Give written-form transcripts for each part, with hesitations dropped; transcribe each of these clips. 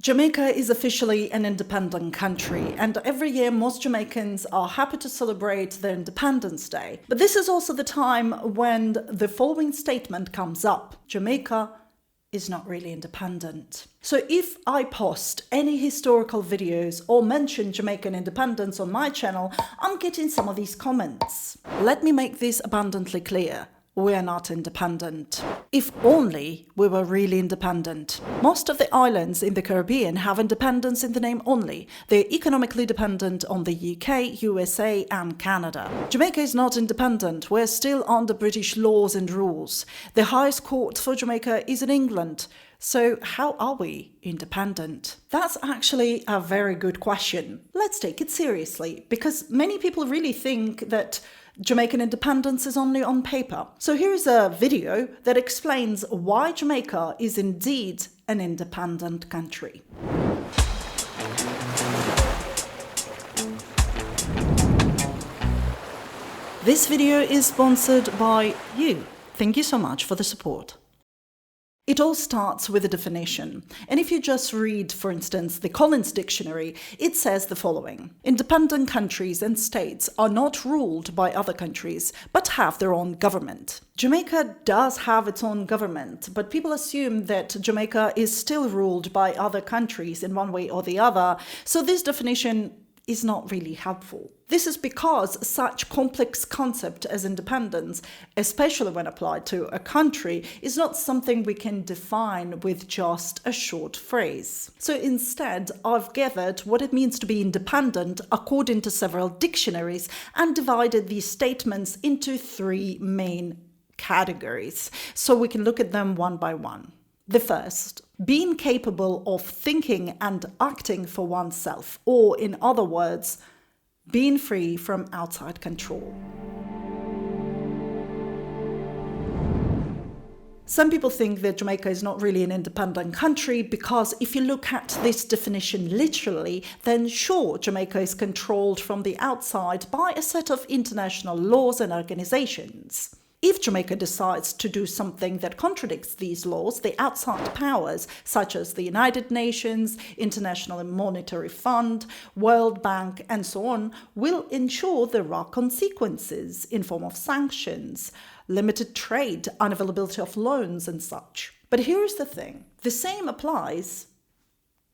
Jamaica is officially an independent country, and every year most Jamaicans are happy to celebrate their Independence Day. But this is also the time when the following statement comes up: Jamaica is not really independent. So if I post any historical videos or mention Jamaican independence on my channel, I'm getting some of these comments. Let me make this abundantly clear. We are not independent. If only we were really independent. Most of the islands in the Caribbean have independence in the name only. They're economically dependent on the UK, USA and Canada. Jamaica is not independent. We're still under British laws and rules. The highest court for Jamaica is in England. So how are we independent? That's actually a very good question. Let's take it seriously, because many people really think that Jamaican independence is only on paper. So here is a video that explains why Jamaica is indeed an independent country. This video is sponsored by you. Thank you so much for the support. It all starts with a definition, and if you just read, for instance, the Collins Dictionary, it says the following: independent countries and states are not ruled by other countries, but have their own government. Jamaica does have its own government, but people assume that Jamaica is still ruled by other countries in one way or the other, so this definition is not really helpful. This is because such complex concept as independence, especially when applied to a country, is not something we can define with just a short phrase. So instead, I've gathered what it means to be independent according to several dictionaries and divided these statements into three main categories, so we can look at them one by one. The first, being capable of thinking and acting for oneself, or in other words, being free from outside control. Some people think that Jamaica is not really an independent country because if you look at this definition literally, then sure, Jamaica is controlled from the outside by a set of international laws and organizations. If Jamaica decides to do something that contradicts these laws, the outside powers, such as the United Nations, International Monetary Fund, World Bank, and so on, will ensure there are consequences in form of sanctions, limited trade, unavailability of loans, and such. But here's the thing: the same applies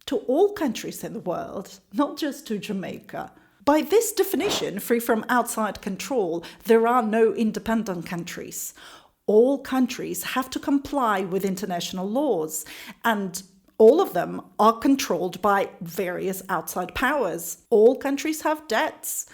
to all countries in the world, not just to Jamaica. By this definition, free from outside control, there are no independent countries. All countries have to comply with international laws, and all of them are controlled by various outside powers. All countries have debts,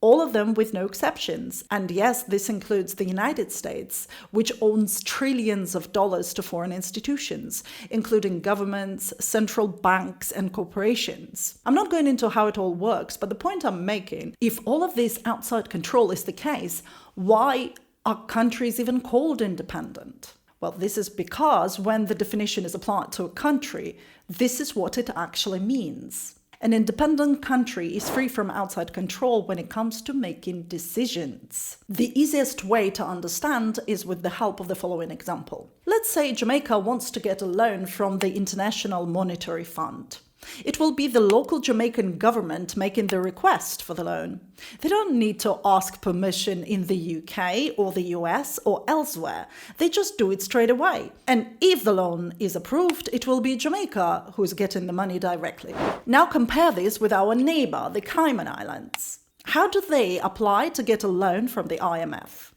all of them with no exceptions. And yes, this includes the United States, which owns trillions of dollars to foreign institutions, including governments, central banks, and corporations. I'm not going into how it all works, but the point I'm making, if all of this outside control is the case, why are countries even called independent? Well, this is because when the definition is applied to a country, this is what it actually means. An independent country is free from outside control when it comes to making decisions. The easiest way to understand is with the help of the following example. Let's say Jamaica wants to get a loan from the International Monetary Fund. It will be the local Jamaican government making the request for the loan. They don't need to ask permission in the UK or the US or elsewhere. They just do it straight away. And if the loan is approved, it will be Jamaica who's getting the money directly. Now compare this with our neighbor, the Cayman Islands. How do they apply to get a loan from the IMF?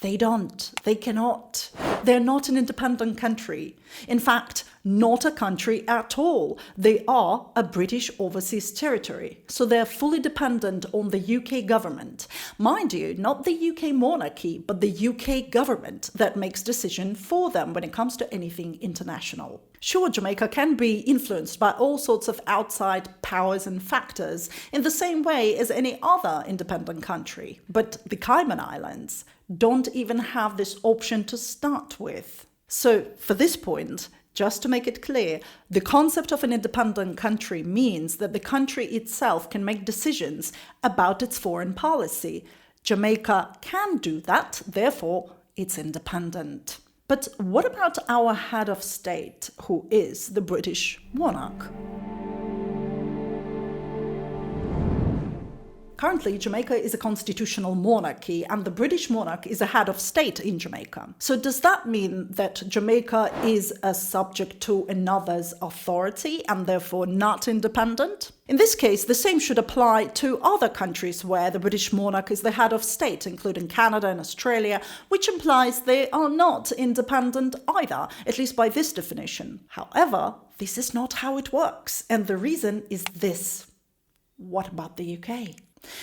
They don't. They cannot. They're not an independent country. In fact, not a country at all. They are a British overseas territory. So they're fully dependent on the UK government. Mind you, not the UK monarchy, but the UK government that makes decisions for them when it comes to anything international. Sure, Jamaica can be influenced by all sorts of outside powers and factors in the same way as any other independent country. But the Cayman Islands don't even have this option to start with. So for this point, just to make it clear, the concept of an independent country means that the country itself can make decisions about its foreign policy. Jamaica can do that, therefore it's independent. But what about our head of state, who is the British monarch? Currently, Jamaica is a constitutional monarchy, and the British monarch is a head of state in Jamaica. So does that mean that Jamaica is a subject to another's authority and therefore not independent? In this case, the same should apply to other countries where the British monarch is the head of state, including Canada and Australia, which implies they are not independent either, at least by this definition. However, this is not how it works, and the reason is this. What about the UK?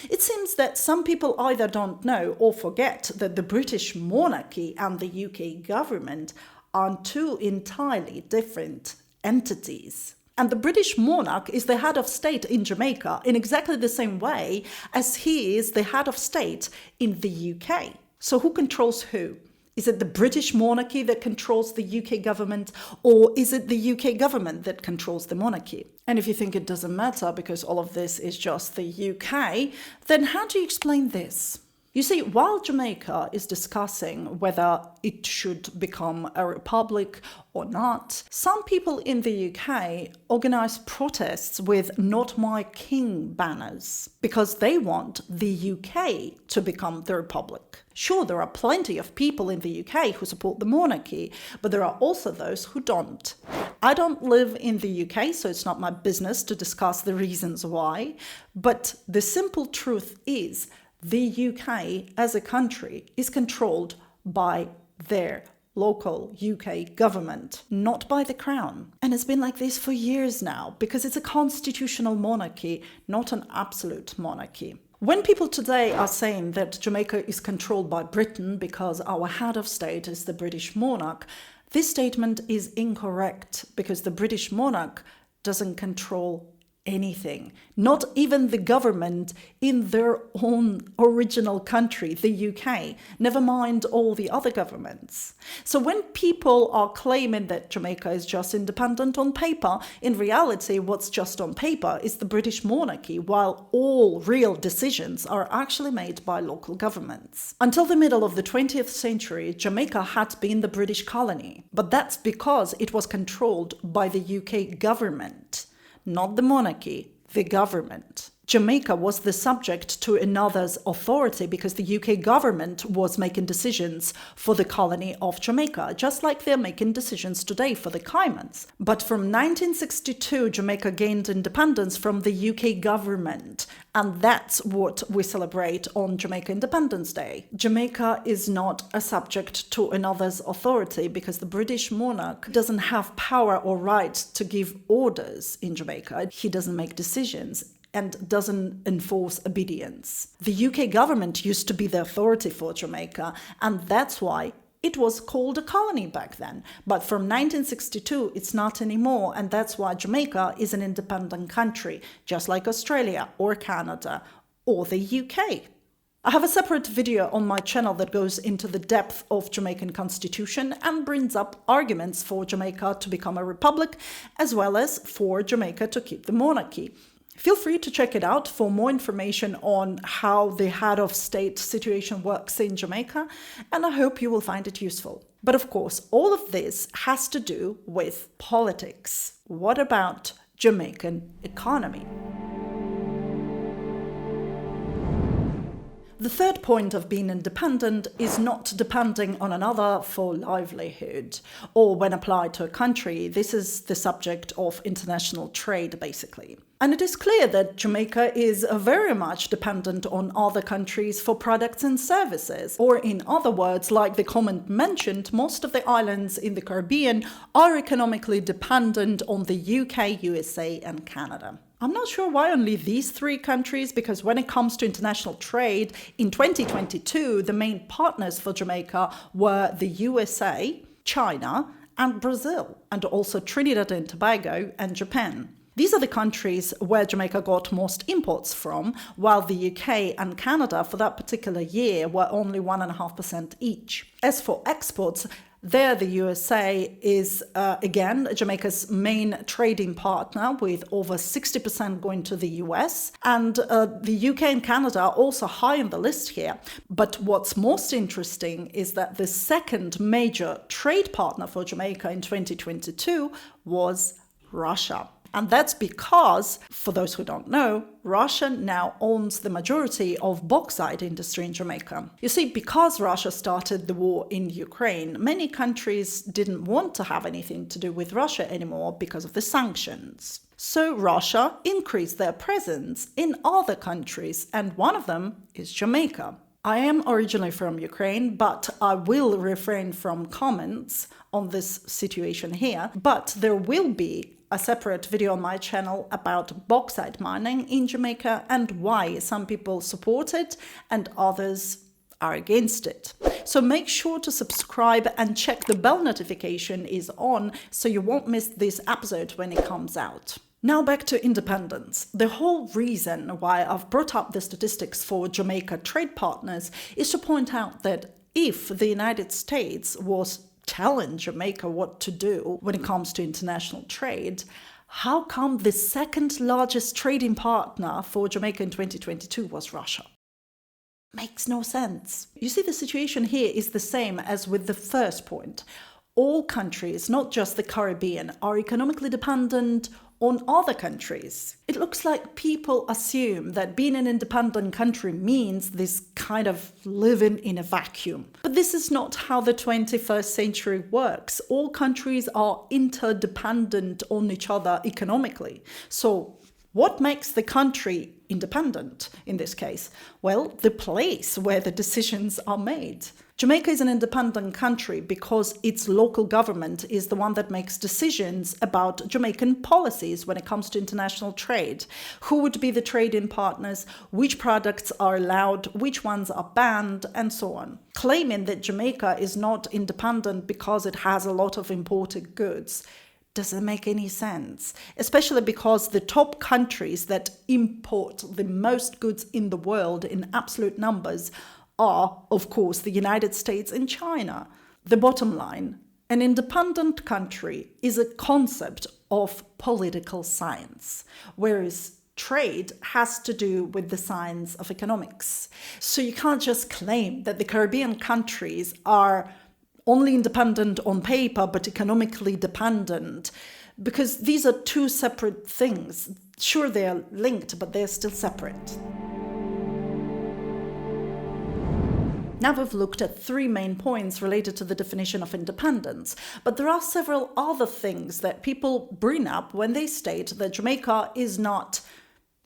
It seems that some people either don't know or forget that the British monarchy and the UK government are two entirely different entities. And the British monarch is the head of state in Jamaica in exactly the same way as he is the head of state in the UK. So who controls who? Is it the British monarchy that controls the UK government, or is it the UK government that controls the monarchy? And if you think it doesn't matter because all of this is just the UK, then how do you explain this? You see, while Jamaica is discussing whether it should become a republic or not, some people in the UK organise protests with "Not My King" banners because they want the UK to become the republic. Sure, there are plenty of people in the UK who support the monarchy, but there are also those who don't. I don't live in the UK, so it's not my business to discuss the reasons why, but the simple truth is the UK as a country is controlled by their local UK government, not by the Crown. And it's been like this for years now, because it's a constitutional monarchy, not an absolute monarchy. When people today are saying that Jamaica is controlled by Britain because our head of state is the British monarch, this statement is incorrect, because the British monarch doesn't control anything, not even the government in their own original country, the UK, never mind all the other governments. So when people are claiming that Jamaica is just independent on paper, in reality, what's just on paper is the British monarchy, while all real decisions are actually made by local governments. Until the middle of the 20th century, Jamaica had been the British colony, but that's because it was controlled by the UK government. Not the monarchy, the government. Jamaica was the subject to another's authority because the UK government was making decisions for the colony of Jamaica, just like they're making decisions today for the Caymans. But from 1962, Jamaica gained independence from the UK government, and that's what we celebrate on Jamaica Independence Day. Jamaica is not a subject to another's authority because the British monarch doesn't have power or right to give orders in Jamaica. He doesn't make decisions and doesn't enforce obedience. The UK government used to be the authority for Jamaica, and that's why it was called a colony back then. But from 1962, it's not anymore, and that's why Jamaica is an independent country, just like Australia or Canada or the UK. I have a separate video on my channel that goes into the depth of Jamaican constitution and brings up arguments for Jamaica to become a republic, as well as for Jamaica to keep the monarchy. Feel free to check it out for more information on how the head of state situation works in Jamaica, and I hope you will find it useful. But of course, all of this has to do with politics. What about Jamaican economy? The third point of being independent is not depending on another for livelihood, or when applied to a country, this is the subject of international trade, basically. And it is clear that Jamaica is very much dependent on other countries for products and services. Or in other words, like the comment mentioned, most of the islands in the Caribbean are economically dependent on the UK, USA, and Canada. I'm not sure why only these three countries, because when it comes to international trade, in 2022, the main partners for Jamaica were the USA, China, and Brazil, and also Trinidad and Tobago and Japan. These are the countries where Jamaica got most imports from, while the UK and Canada for that particular year were only 1.5% each. As for exports, There, the USA is, again, Jamaica's main trading partner, with over 60% going to the US. And the UK and Canada are also high on the list here. But what's most interesting is that the second major trade partner for Jamaica in 2022 was Russia. And that's because, for those who don't know, Russia now owns the majority of bauxite industry in Jamaica. You see, because Russia started the war in Ukraine, many countries didn't want to have anything to do with Russia anymore because of the sanctions. So Russia increased their presence in other countries, and one of them is Jamaica. I am originally from Ukraine, but I will refrain from comments on this situation here. But there will be a separate video on my channel about bauxite mining in Jamaica and why some people support it and others are against it. So make sure to subscribe and check the bell notification is on so you won't miss this episode when it comes out. Now back to independence. The whole reason why I've brought up the statistics for Jamaica trade partners is to point out that if the United States was telling Jamaica what to do when it comes to international trade, how come the second largest trading partner for Jamaica in 2022 was Russia? Makes no sense. You see, the situation here is the same as with the first point. All countries, not just the Caribbean, are economically dependent on other countries. It looks like people assume that being an independent country means this kind of living in a vacuum. But this is not how the 21st century works. All countries are interdependent on each other economically. So what makes the country independent in this case? Well, the place where the decisions are made. Jamaica is an independent country because its local government is the one that makes decisions about Jamaican policies when it comes to international trade. Who would be the trading partners, which products are allowed, which ones are banned, and so on. Claiming that Jamaica is not independent because it has a lot of imported goods doesn't make any sense, especially because the top countries that import the most goods in the world in absolute numbers are, of course, the United States and China. The bottom line, an independent country is a concept of political science, whereas trade has to do with the science of economics. So you can't just claim that the Caribbean countries are only independent on paper but economically dependent, because these are two separate things. Sure, they are linked, but they're still separate. Now we've looked at three main points related to the definition of independence, but there are several other things that people bring up when they state that Jamaica is not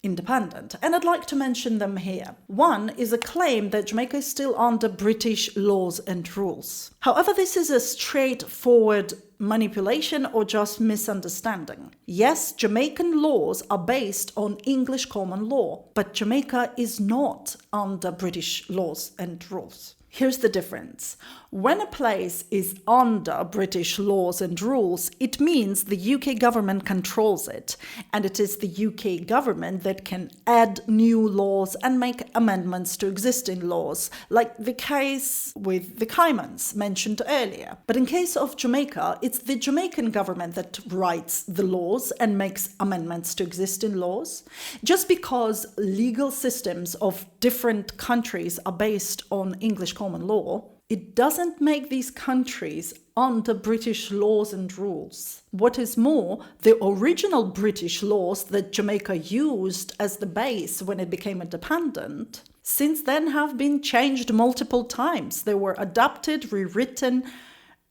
independent, and I'd like to mention them here. One is a claim that Jamaica is still under British laws and rules. However, this is a straightforward manipulation or just misunderstanding. Yes, Jamaican laws are based on English common law, but Jamaica is not under British laws and rules. Here's the difference. When a place is under British laws and rules, it means the UK government controls it, and it is the UK government that can add new laws and make amendments to existing laws, like the case with the Caymans mentioned earlier. But in case of Jamaica, it's the Jamaican government that writes the laws and makes amendments to existing laws. Just because legal systems of different countries are based on English common law, it doesn't make these countries under British laws and rules. What is more, the original British laws that Jamaica used as the base when it became independent, since then have been changed multiple times. They were adapted, rewritten,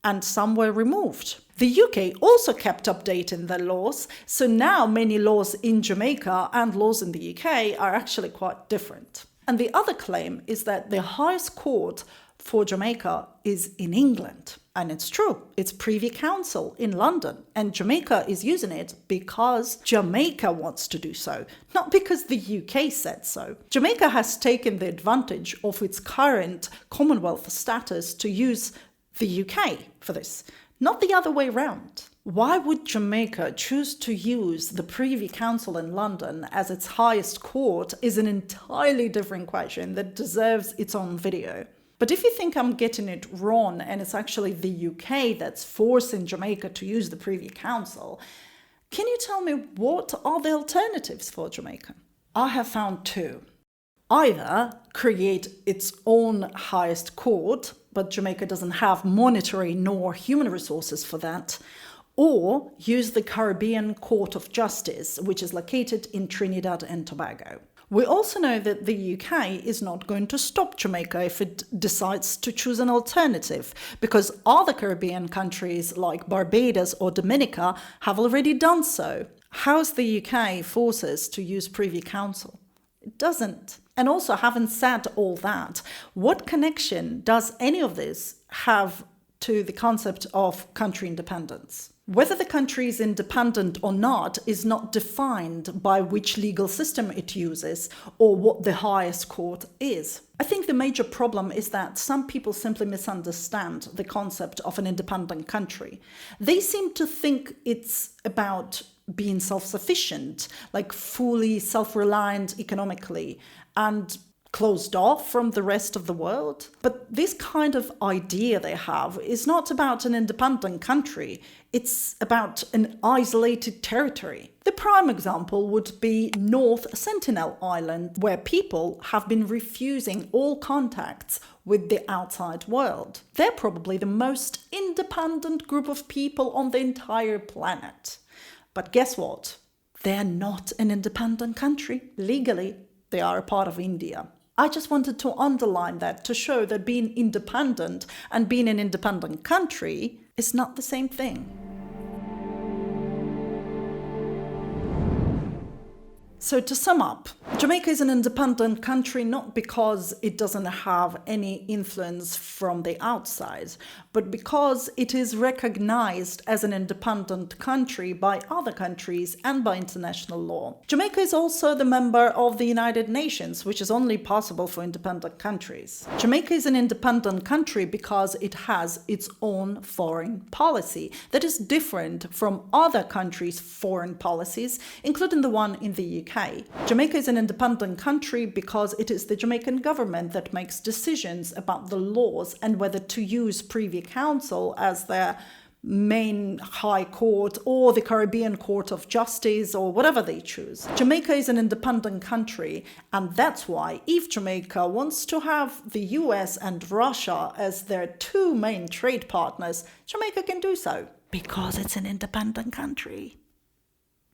and some were removed. The UK also kept updating their laws, so now many laws in Jamaica and laws in the UK are actually quite different. And the other claim is that the highest court for Jamaica is in England. And it's true, it's Privy Council in London, and Jamaica is using it because Jamaica wants to do so, not because the UK said so. Jamaica has taken the advantage of its current Commonwealth status to use the UK for this, not the other way around. Why would Jamaica choose to use the Privy Council in London as its highest court is an entirely different question that deserves its own video. But if you think I'm getting it wrong and it's actually the UK that's forcing Jamaica to use the Privy Council, can you tell me what are the alternatives for Jamaica? I have found two. Either create its own highest court, but Jamaica doesn't have monetary nor human resources for that, or use the Caribbean Court of Justice, which is located in Trinidad and Tobago. We also know that the UK is not going to stop Jamaica if it decides to choose an alternative, because other Caribbean countries like Barbados or Dominica have already done so. How's the UK forces to use Privy Council? It doesn't. And also, having said all that, what connection does any of this have to the concept of country independence? Whether the country is independent or not is not defined by which legal system it uses or what the highest court is. I think the major problem is that some people simply misunderstand the concept of an independent country. They seem to think it's about being self-sufficient, like fully self-reliant economically and closed off from the rest of the world. But this kind of idea they have is not about an independent country, it's about an isolated territory. The prime example would be North Sentinel Island, where people have been refusing all contacts with the outside world. They're probably the most independent group of people on the entire planet. But guess what? They're not an independent country. Legally, they are a part of India. I just wanted to underline that to show that being independent and being an independent country is not the same thing. So to sum up, Jamaica is an independent country not because it doesn't have any influence from the outside, but because it is recognized as an independent country by other countries and by international law. Jamaica is also the member of the United Nations, which is only possible for independent countries. Jamaica is an independent country because it has its own foreign policy that is different from other countries' foreign policies, including the one in the UK. Jamaica is an independent country because it is the Jamaican government that makes decisions about the laws and whether to use Privy Council as their main high court or the Caribbean Court of Justice or whatever they choose. Jamaica is an independent country, and that's why if Jamaica wants to have the US and Russia as their two main trade partners, Jamaica can do so because it's an independent country.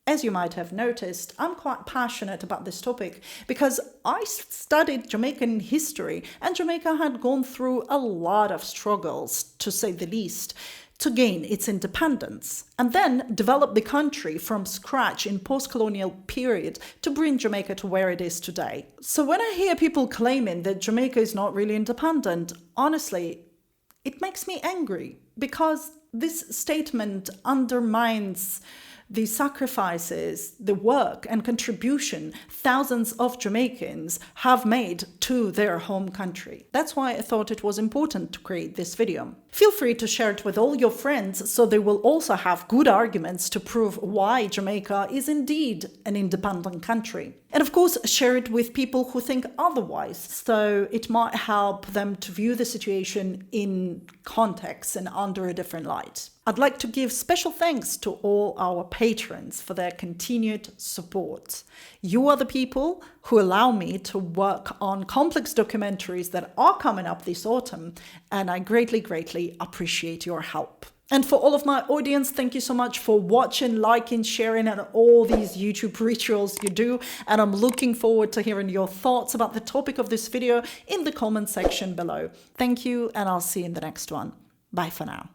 As you might have noticed, I'm quite passionate about this topic because I studied Jamaican history, and Jamaica had gone through a lot of struggles, to say the least, to gain its independence, and then develop the country from scratch in post-colonial period to bring Jamaica to where it is today. So when I hear people claiming that Jamaica is not really independent, honestly, it makes me angry because this statement undermines the sacrifices, the work and contribution thousands of Jamaicans have made to their home country. That's why I thought it was important to create this video. Feel free to share it with all your friends so they will also have good arguments to prove why Jamaica is indeed an independent country. And of course, share it with people who think otherwise, so it might help them to view the situation in context and under a different light. I'd like to give special thanks to all our patrons for their continued support. You are the people who allow me to work on complex documentaries that are coming up this autumn, and I greatly, greatly appreciate your help. And for all of my audience, thank you so much for watching, liking, sharing, and all these YouTube rituals you do. And I'm looking forward to hearing your thoughts about the topic of this video in the comment section below. Thank you, and I'll see you in the next one. Bye for now.